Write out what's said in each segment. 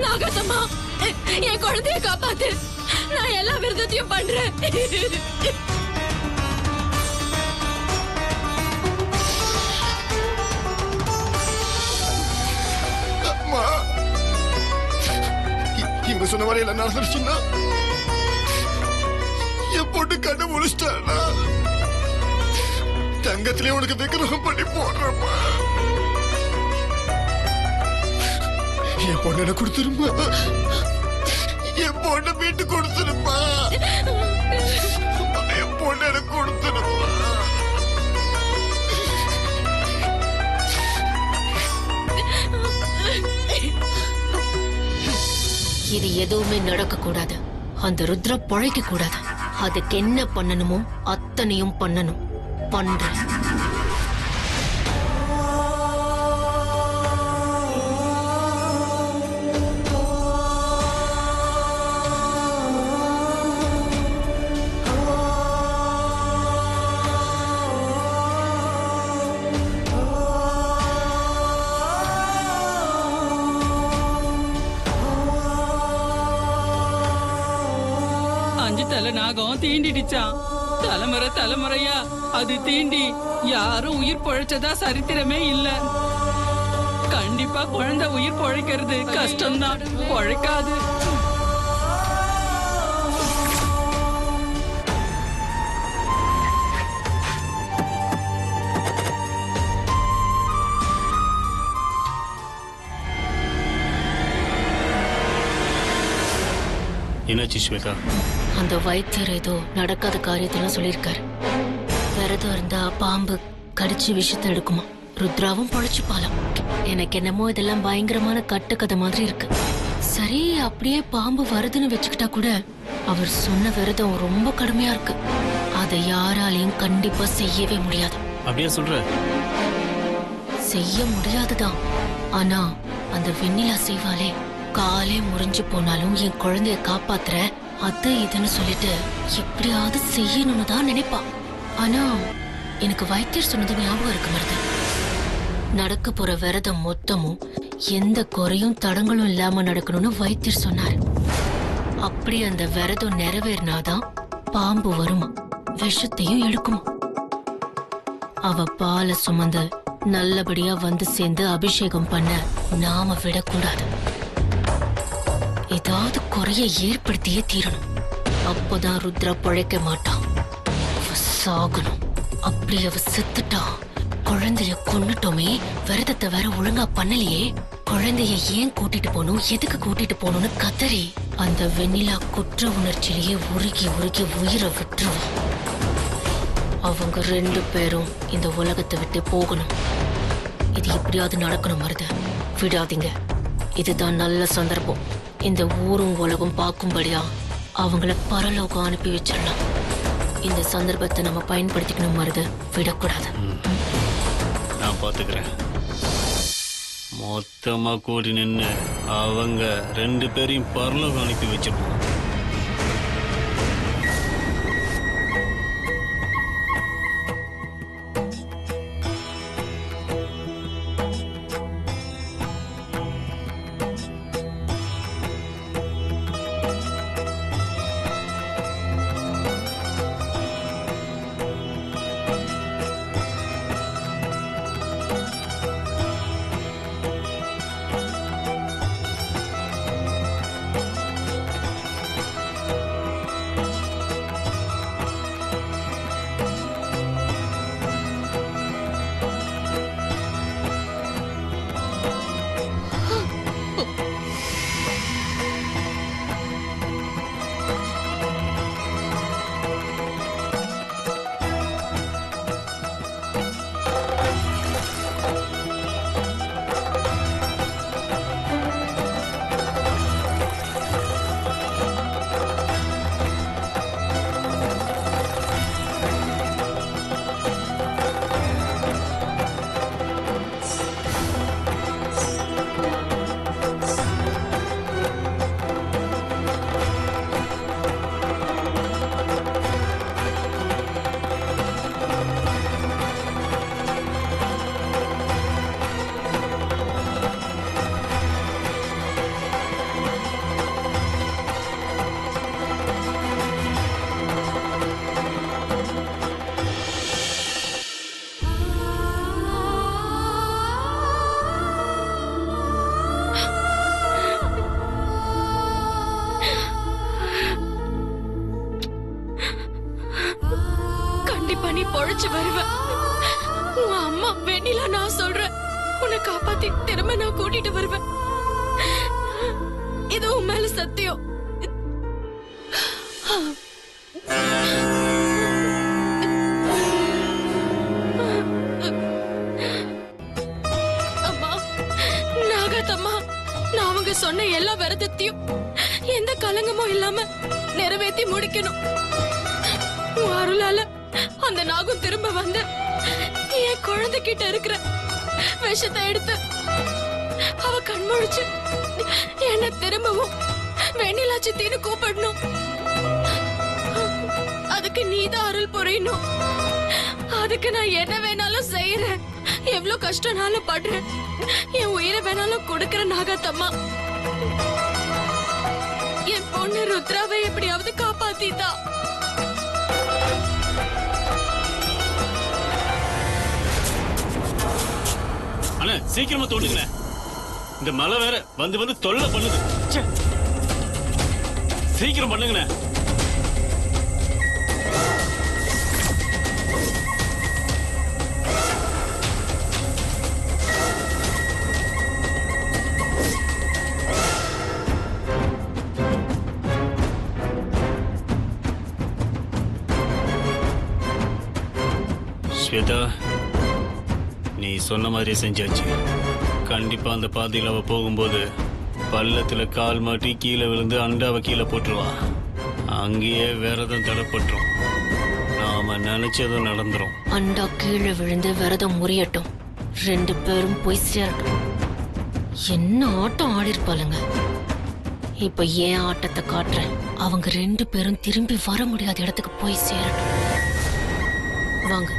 நாகத்தம்மா, என் குழந்தைய காப்பாத்து. நான் எல்லா விரதத்தையும் பண்றேன். இவங்க சொன்ன மாதிரி எல்லாம் நடந்துருச்சுன்னா என் பொண்ணு கண்ணு முழிச்சிட்டானா தங்கத்திலே உனக்கு விக்கிரகம் பண்ணி போடுறப்பா. என் பொண்ணு எனக்கு கொடுத்துருமா, என் பொண்ணு வீட்டு கொடுத்துருமா, என் பொண்ணு எனக்கு கொடுத்துருமா. இது எதுவுமே நடக்க கூடாது. அந்த ருத்ர பொழைக்க கூடாது. அதுக்கு என்ன பண்ணணுமோ அத்தனையும் பண்ணணும். பண்றேன். தலை நாகம் தீண்டிடுச்சான். தலைமுறை தலைமுறையா அது தீண்டி யாரும் உயிர் பொழைச்சதா சரித்திரமே இல்ல. கண்டிப்பா குழந்தை உயிர் பொழைக்கிறது கஷ்டம்தான், பொழைக்காது. என்னாச்சு ஸ்வேதா? அந்த வைத்தியர் ஏதோ நடக்காத காரியத்தெல்லாம் சொல்லியிருக்காரு. விரதம் இருந்தா பாம்பு கடிச்சு விஷத்தை எடுக்குமா, ருத்ராவும் பொழைச்சுப்பாலாம். எனக்கு என்னமோ இதெல்லாம் பயங்கரமான கட்டுக்கதை மாதிரி இருக்கு. சரி, அப்படியே பாம்பு வருதுன்னு வச்சுக்கிட்டா கூட அவர் சொன்ன விரதம் ரொம்ப கடுமையா இருக்கு. அதை யாராலையும் கண்டிப்பா செய்யவே முடியாது. அப்படியே சொல்ற? செய்ய முடியாதுதான். ஆனா அந்த வெண்ணிலா செய்வாளே, காலே முறிஞ்சு போனாலும் என் குழந்தைய காப்பாத்துற அது இதுன்னு சொல்லிட்டு எப்படியாவது செய்யணும்னு தான் நினைப்பா. ஆனா எனக்கு வைத்தியர் சொன்னது ஞாபகம் இருக்கு மருது. நடக்க போற விரதம் மொத்தமும் எந்த குறையும் தடங்களும் இல்லாம நடக்கணும்னு வைத்தியர் சொன்னார். அப்படி அந்த விரதம் நிறைவேறினாதான் பாம்பு வருமா, விஷத்தையும் எடுக்குமா. அவ பாலை சுமந்து நல்லபடியா வந்து சேர்ந்து அபிஷேகம் பண்ண நாம விடக்கூடாது. ஏதாவது குறைய ஏற்படுத்தியே தீரணும். அப்போதான் ருத்ரா பொழைக்க மாட்டான். அவ சாகணும். அப்படி அவ செத்துட்டா குழந்தைய கொன்னுட்டோமே, விரதத்தை வேற ஒழுங்கா பண்ணலையே, குழந்தைய ஏன் கூட்டிட்டு போகணும், எதுக்கு கூட்டிட்டு போகணும்னு கதறி அந்த வெண்ணிலா குற்ற உணர்ச்சியிலேயே உருகி உருகி உயிரை விட்டுருவான். அவங்க 2 பேரும் இந்த உலகத்தை விட்டு போகணும். இது எப்படியாவது நடக்கணும் மருது. விடாதீங்க. இதுதான் நல்ல சந்தர்ப்பம். இந்த ஊரும் உலகம் பார்க்கும்படியா அவங்கள பரலோகம் அனுப்பி வச்சிடலாம். இந்த சந்தர்ப்பத்தை நம்ம பயன்படுத்திக்கணும் மருது, விடக்கூடாது. நான் பாத்துக்கிறேன். மொத்தமா கூடி நின்று அவங்க 2 பேரையும் பரலோகம் அனுப்பி வச்சிருப்போம். பொழைச்சு வருவேன். உன் அம்மா வெண்ணிலா நான் சொல்றேன், உன்னை காப்பாத்தி திரும்ப நான் கூட்டிட்டு வருவேன். இது உன் மேல சத்தியம். அம்மா, நாகாத்தம்மா, நான் அவங்க சொன்ன எல்லா விரதத்தையும் எந்த கலங்கமும் இல்லாம நிறைவேற்றி முடிக்கணும். உன் அருளால அந்த நாகம் திரும்ப வந்து என் குழந்தை கிட்ட இருக்கிற விஷத்தை எடுத்து அவ கண்முழிச்சு என்ன திரும்பவும் வெண்ணிலா சித்தின்னு கூப்பிடணும். அதுக்கு நீதான் அருள் புரியணும். அதுக்கு நான் என்ன வேணாலும் செய்யறேன், எவ்வளவு கஷ்டம்னாலும் படுறேன், என் உயிரை வேணாலும் கொடுக்கற நாகாத்தம்மா. என் பொண்ணு ருத்ராவை எப்படியாவது காப்பாத்திதா. அண்ணா சீக்கிரமா தோண்டுங்க, இந்த மழை வேற வந்து வந்து தொல்லை பண்ணுது. ச்சே. சீக்கிரம் பண்ணுங்கண்ணே. ஸ்வேதா, நீ சொன்ன மாதிரியே செஞ்சாச்சு. கண்டிப்பா அந்த பாதையில் அவ போகும்போது பள்ளத்துல கால் மாட்டி கீழே விழுந்து அண்டாவை கீழே போட்டுருவா. அங்கேயே விரதம் தடப்பட்டுரும். நாம நினைச்சதும் நடந்துரும். அண்டா கீழே விழுந்து விரதம் முறியட்டும், 2 பேரும் போய் சேரட்டும். என்ன ஆட்டம் ஆடி இருப்பாளுங்க. இப்ப ஏன் ஆட்டத்தை காட்டுறேன். அவங்க 2 பேரும் திரும்பி வர முடியாத இடத்துக்கு போய் சேரட்டும். வாங்க.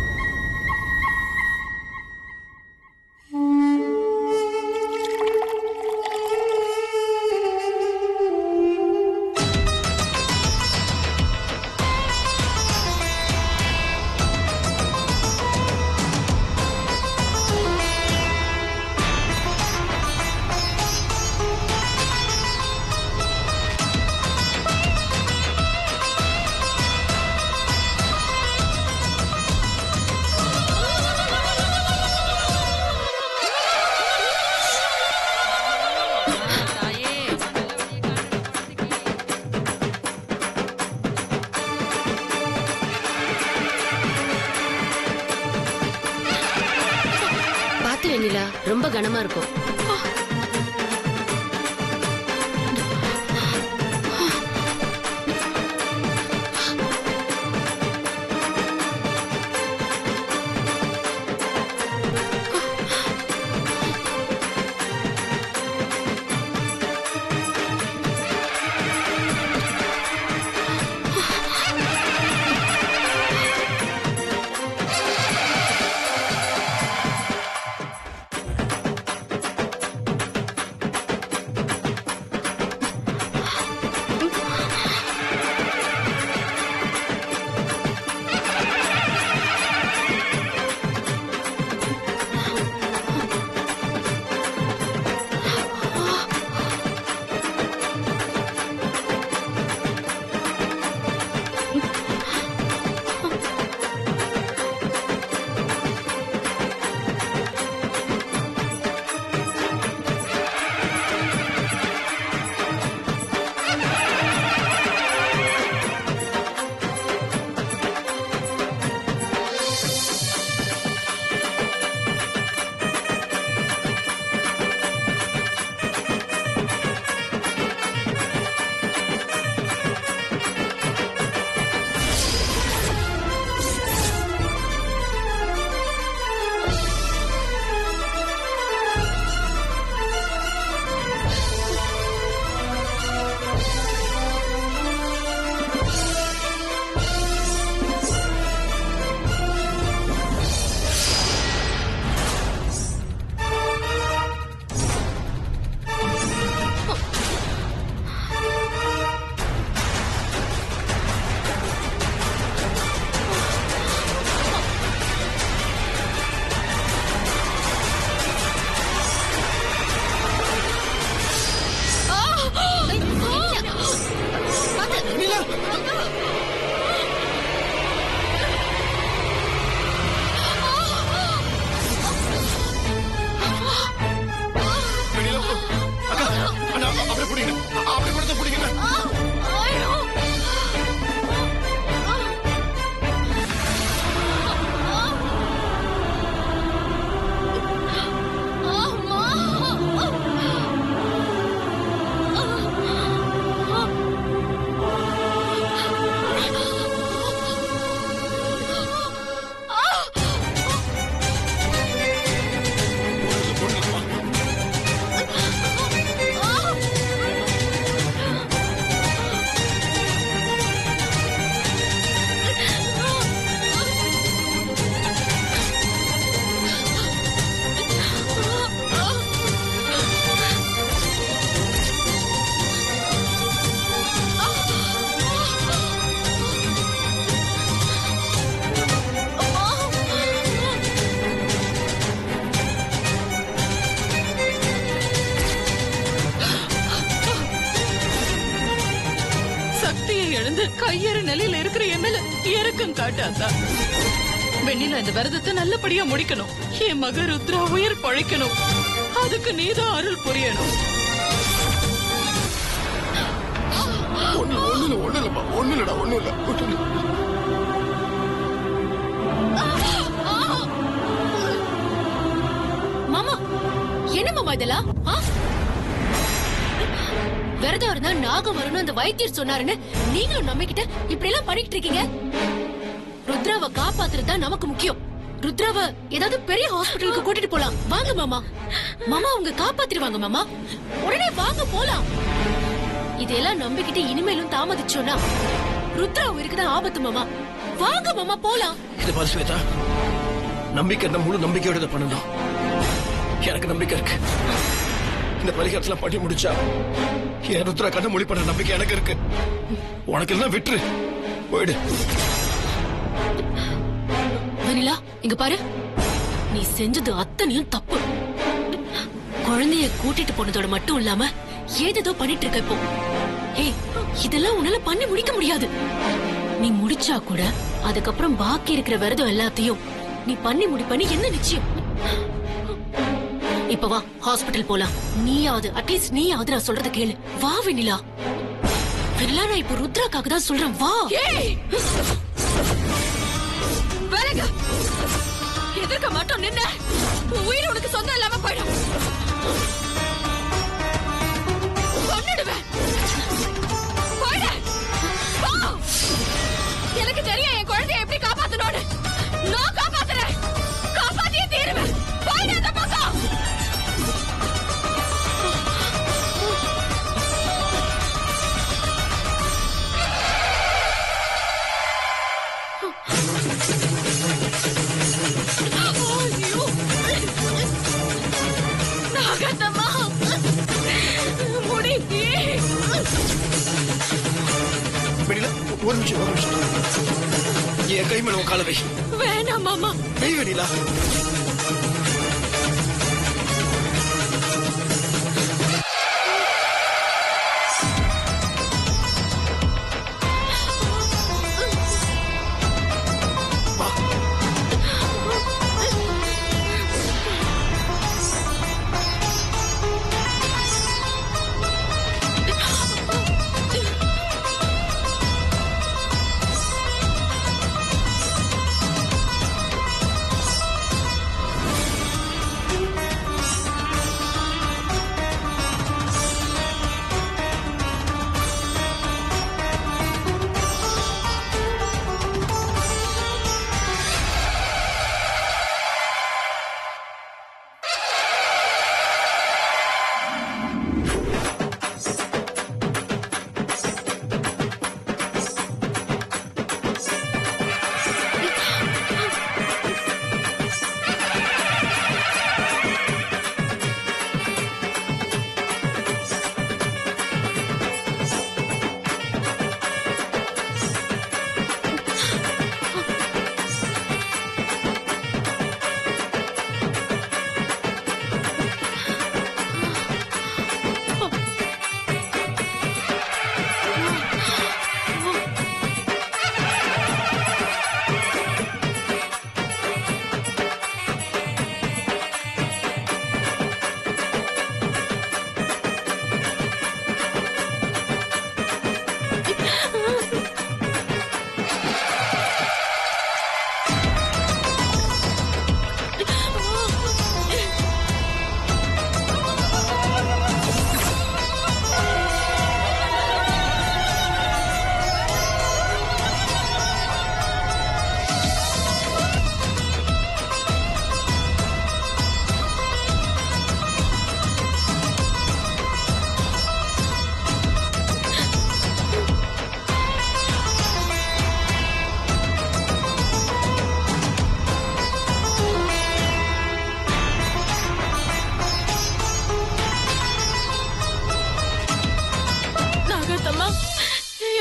வெண்ணிலா, ரொம்ப கனமா இருக்கும். எழுந்து கையேற நிலையில இருக்கிற என் மேல இறக்கம் காட்டாதா. வெண்ணிலா இந்த விரதத்தை நல்லபடியா முடிக்கணும். என் மக ருத்ரா உயிர் பழைக்கணும். அதுக்கு நீதான் அருள் புரியணும். ஒண்ணு இல்லம்மா, ஒண்ணு இல்லடா, ஒண்ணு இல்ல. மாமா என்ன மாமா இதெல்லாம்? விரதம் இருந்தா நாகம் வரணும் அந்த வைத்தியர் சொன்னாருன்னு நீங்களும் நம்பிக்கிட்ட இப்படி எல்லாம் பண்ணிட்டு இருக்கீங்க. ருத்ராவை காப்பாத்துறது தான் நமக்கு முக்கியம். ருத்ராவை ஏதாவது பெரிய ஹாஸ்பிட்டலுக்கு கூட்டிட்டு போலாம். வாங்க மாமா. மாமா அவங்க காப்பாத்திடுவாங்க மாமா. உடனே வாங்க போலாம். இதெல்லாம் நம்பிக்கிட்டு இனிமேலும் தாமதிச்சோன்னா ருத்ரா உயிருக்கு தான் ஆபத்து மாமா. வாங்க மாமா போலாம். இது பாரு ஸ்வேதா, நம்பிக்கை இருந்தா முழு நம்பிக்கையோட இதை பண்ணணும். எனக்கு நம்பிக்கை இருக்கு. இந்த பரிகாரத்துல பண்ணி முடிச்சா என் ருத்ரா கண்ண மொழி பண்ண நம்பிக்கை எனக்கு இருக்கு. உனக்கு எல்லாம் விட்டுரு, போயிடு. வெண்ணிலா இங்க பாரு, நீ செஞ்சது அத்தனையும் தப்பு. குழந்தைய கூட்டிட்டு போனதோட மட்டும் இல்லாம ஏதேதோ பண்ணிட்டு இருக்க இப்போ. ஏய், இதெல்லாம் உன்னால பண்ணி முடிக்க முடியாது. நீ முடிச்சா கூட அதுக்கப்புறம் பாக்கி இருக்கிற விரதம் எல்லாத்தையும் நீ பண்ணி முடிப்பன்னு என்ன நிச்சயம்? இப்ப வா ஹாஸ்பிட்டல் போலாம். நீயாவது அட்லீஸ்ட் நீயாவது நான் சொல்றத கேளு. வா வெண்ணிலா. வெண்ணிலா நான் இப்ப ருத்ராக்காக தான் சொல்றேன், வா. எதிர்க்க மாட்டோம் நின்ன உயிர் உனக்கு சொந்தம் இல்லாம போயிடும். கொன்னுடுவேன். எனக்கு தெரியும் என் குழந்தைய எப்படி காப்பாத்தணும்னு. நான் காப்பாத்துறேன், காப்பாத்தியே தீருவேன். போயிடு அந்த பக்கம். நாகத்தம்மா முடி. வெண்ணிலா, ஒரு நிமிஷம், ஒரு நிமிஷம். என் கை மேல உன் கால வை. வேணாம் மாமா. வெய் வெண்ணிலா.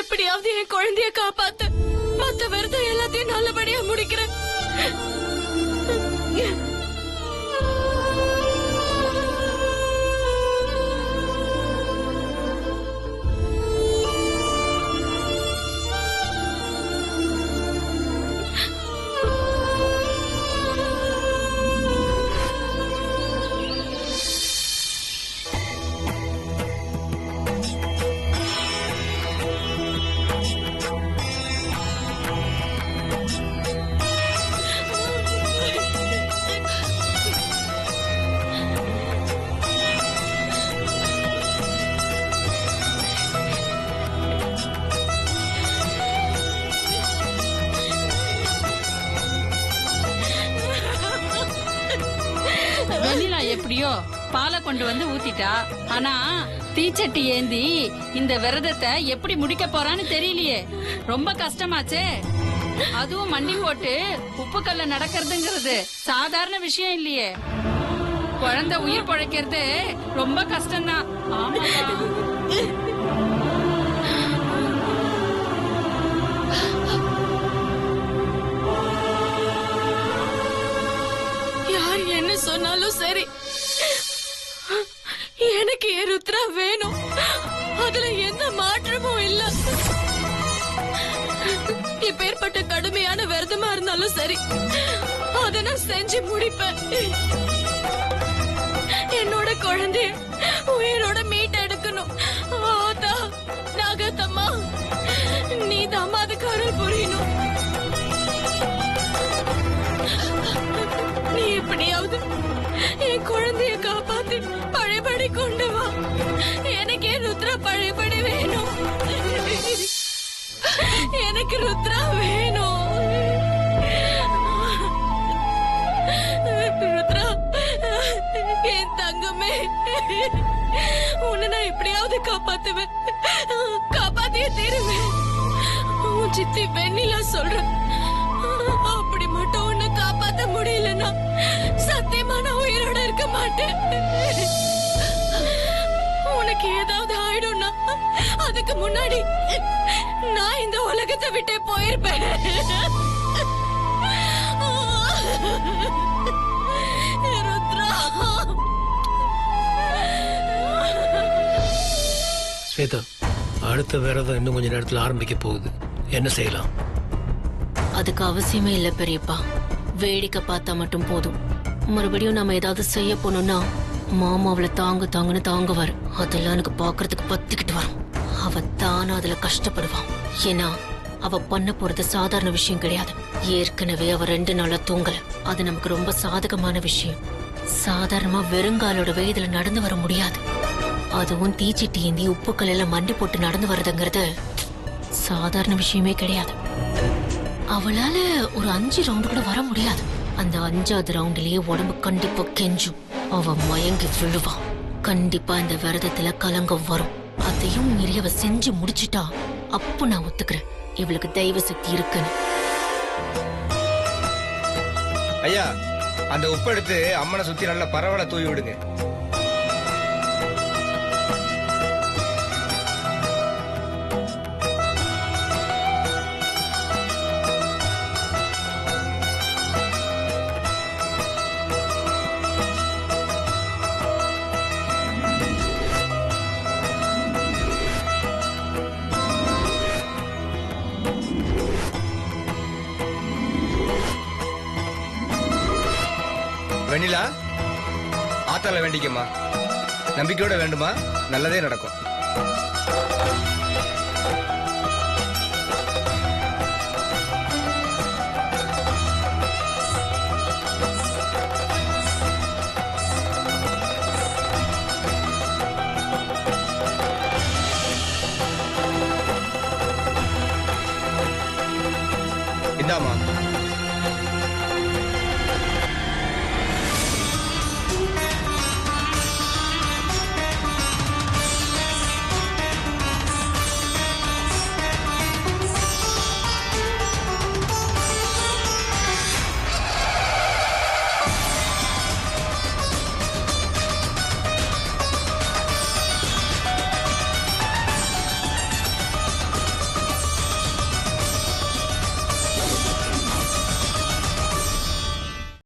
எப்படியாவது என் குழந்தைய காப்பாத்து. மத்த விரதம் எல்லாத்தையும் நல்லபடியா முடிக்கிறேன். எப்படியோ பாலை கொண்டு வந்து ஊத்திட்டா. ஆனா தீச்சட்டி ஏந்தி இந்த விரதத்தை எப்படி முடிக்க போறான்னு தெரியலையே. ரொம்ப கஷ்டமாச்சே. அதுவும் மண்டி போட்டு உப்புக்கல்ல நடக்கிறதுங்கிறது சாதாரண விஷயம் இல்லையே. குழந்தை உயிர் பழைக்கிறது ரொம்ப கஷ்டம்தான். ஆமாக்கா. யார் என்ன சொன்னாலும் சரி, எனக்கு என் ருத்ரா வேணும். அதுல எந்த மாற்றமும் இல்ல. இப்பேற்பட்ட கடுமையான விரதமா இருந்தாலும் சரி, அதை நான் செஞ்சு முடிப்பேன். என்னோட குழந்தைய உயிரோட மீட் எடுக்கணும். ஆதா நாகத்தம்மா, நீ தான் அதுக்கு அருள் புரியணும். நீ எப்படியாவது என் குழந்தைய காப்பாத்தி பழையபடி கொண்டு வா. எனக்கு என் ருத்ரா பழையபடி வேணும். எனக்கு ருத்ரா வேணும். ருத்ரா, என் தங்கமே, உன்னை நான் எப்படியாவது காப்பாத்துவேன். காப்பாத்தியே தீருவேன். உன் சித்தி வெண்ணிலா சொல்றேன். அப்படி மட்டும் உன்னை காப்பாத்த முடியலன்னா சத்தியமா நான் உயிரோட இருக்க மாட்டேன். உனக்கு ஏதாவது ஆயிடும்னா அதுக்கு முன்னாடி நான் இந்த உலகத்தை விட்டே போயிருப்பேன். ருத்ரா. ஸ்வேதா, அடுத்த விரதம் இன்னும் கொஞ்ச நேரத்துல ஆரம்பிக்க போகுது. என்ன செய்யலாம்? அதுக்கு அவசியமே இல்ல பெரியப்பா. வேடிக்கை பார்த்தா மட்டும் போதும். மறுபடியும் நாம ஏதாவது செய்ய போனோம்னா மாமா அவளை தாங்கு தாங்குன்னு தாங்குவாரு. அதெல்லாம் எனக்கு பாக்குறதுக்கு பத்திக்கிட்டு வரும். அவ தானா அதுல கஷ்டப்படுவான். ஏன்னா அவ பண்ண போறது சாதாரண விஷயம் கிடையாது. ஏற்கனவே அவ 2 நாளா தூங்கல. அது நமக்கு ரொம்ப சாதகமான விஷயம். சாதாரணமா வெறுங்காலோட இதுல நடந்து வர முடியாது. அதுவும் தீச்சிட்டி ஏந்தி உப்புக்கள் எல்லாம் மண்டி போட்டு நடந்து வர்றதுங்கிறது சாதாரண விஷயமே கிடையாது. அவளால ஒரு 5 ரவுண்டு கூட வர முடியாது. அந்த 5வது ரவுண்ட்லயே உடம்பு கண்டிப்பா கெஞ்சும். அவ மயங்கி விழுவா. கண்டிப்பா இந்த விரதத்துல கலங்கம் வரும். அதையும் மீறி அவ செஞ்சு முடிச்சிட்டா அப்போ நான் ஒத்துக்கிறேன் இவளுக்கு தெய்வ சக்தி இருக்குன்னு. ஐயா, அந்த உப்பு எடுத்து அம்மனை சுத்தி நல்ல பரவலை தூவி விடுங்க. வெண்ணிலா, ஆத்தால வேண்டிக்கம்மா. நம்பிக்கையோட வேண்டுமா, நல்லதே நடக்கும். இந்தாமா.